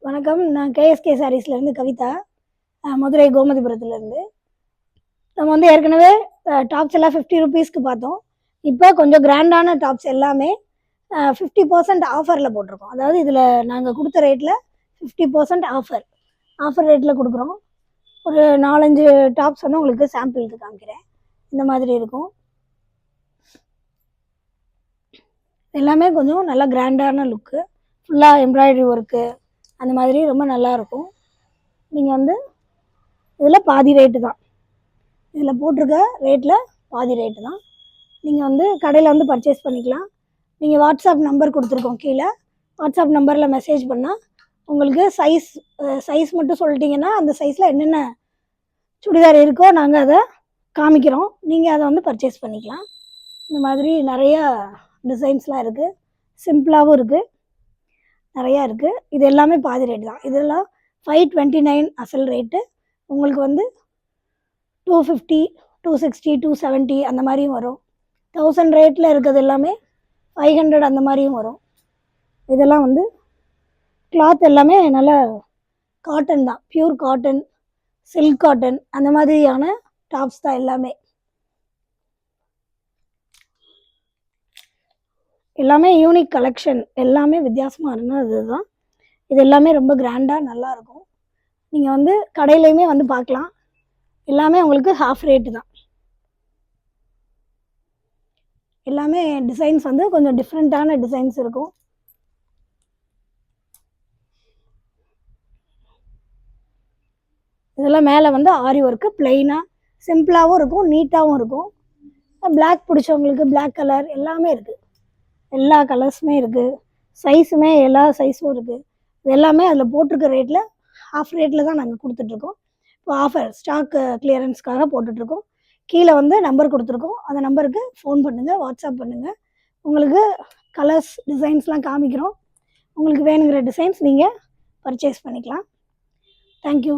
வணக்கம். நான் கேஎஸ்கே சாரீஸ்லேருந்து கவிதா. மதுரை கோமதிபுரத்துலேருந்து. நம்ம வந்து ஏற்கனவே டாப்ஸ் எல்லாம் 50 ருபீஸ்க்கு பார்த்தோம். இப்போ கொஞ்சம் கிராண்டான டாப்ஸ் எல்லாமே 50% ஆஃபரில் போட்டிருக்கோம். அதாவது இதில் நாங்கள் கொடுத்த ரேட்டில் 50% ஆஃபர் ரேட்டில் கொடுக்குறோம். ஒரு 4-5 டாப்ஸ் வந்து உங்களுக்கு சாம்பிளுக்கு காமிக்கிறேன். இந்த மாதிரி இருக்கும். எல்லாமே கொஞ்சம் நல்லா கிராண்டான லுக்கு, ஃபுல்லாக எம்ப்ராய்டரி ஒர்க்கு அந்த மாதிரி ரொம்ப நல்லாயிருக்கும். நீங்கள் வந்து இதில் பாதி ரேட்டு தான், இதில் போட்டிருக்க ரேட்டில் பாதி ரேட்டு தான். நீங்கள் வந்து கடையில் வந்து பர்ச்சேஸ் பண்ணிக்கலாம். நீங்கள் வாட்ஸ்அப் நம்பர் கொடுத்துருக்கோம் கீழே. வாட்ஸ்அப் நம்பரில் மெசேஜ் பண்ணால் உங்களுக்கு சைஸ் மட்டும் சொல்லிட்டிங்கன்னா அந்த சைஸில் என்னென்ன சுடிதார் இருக்கோ நாங்கள் அதை காமிக்கிறோம். நீங்கள் அதை வந்து பர்ச்சேஸ் பண்ணிக்கலாம். இந்த மாதிரி நிறையா டிசைன்ஸ்லாம் இருக்குது, சிம்பிளாகவும் இருக்குது, நிறையா இருக்குது. இது எல்லாமே பாதி ரேட்டு தான். இதெல்லாம் 529 அசல் ரேட்டு. உங்களுக்கு வந்து 250, 260, 270 அந்த மாதிரியும் வரும். 1000 ரேட்டில் இருக்கிறது எல்லாமே 500 அந்த மாதிரியும் வரும். இதெல்லாம் வந்து கிளாத் எல்லாமே நல்ல காட்டன் தான், பியூர் காட்டன், சில்க் காட்டன் அந்த மாதிரியான டாப்ஸ் தான் எல்லாமே. எல்லாமே யூனிக் கலெக்ஷன், எல்லாமே வித்தியாசமாக இருந்தது தான். இது எல்லாமே ரொம்ப கிராண்டாக நல்லாயிருக்கும். நீங்கள் வந்து கடையிலையுமே வந்து பார்க்கலாம். எல்லாமே உங்களுக்கு ஹாஃப் ரேட்டு தான். எல்லாமே டிசைன்ஸ் வந்து கொஞ்சம் டிஃப்ரெண்ட்டான டிசைன்ஸ் இருக்கும். இதெல்லாம் மேலே வந்து ஆரி ஒர்க்கு, பிளெயினாக சிம்பிளாகவும் இருக்கும், நீட்டாகவும் இருக்கும். பிளாக் பிடிச்சவங்களுக்கு பிளாக் கலர் எல்லாமே இருக்குது, எல்லா கலர்ஸுமே இருக்குது. சைஸுமே எல்லா சைஸும் இருக்குது. இது எல்லாமே அதில் போட்டிருக்க ரேட்டில் ஹாஃப் ரேட்டில் தான் நாங்கள் கொடுத்துட்ருக்கோம். இப்போ ஆஃபர் ஸ்டாக் கிளியரன்ஸ்க்காக போட்டுட்ருக்கோம். கீழே வந்து நம்பர் கொடுத்துருக்கோம். அந்த நம்பருக்கு ஃபோன் பண்ணுங்கள், வாட்ஸ்அப் பண்ணுங்கள். உங்களுக்கு கலர்ஸ் டிசைன்ஸ்லாம் காமிக்கிறோம். உங்களுக்கு வேணுங்கிற டிசைன்ஸ் நீங்கள் பர்ச்சேஸ் பண்ணிக்கலாம். தேங்க்யூ.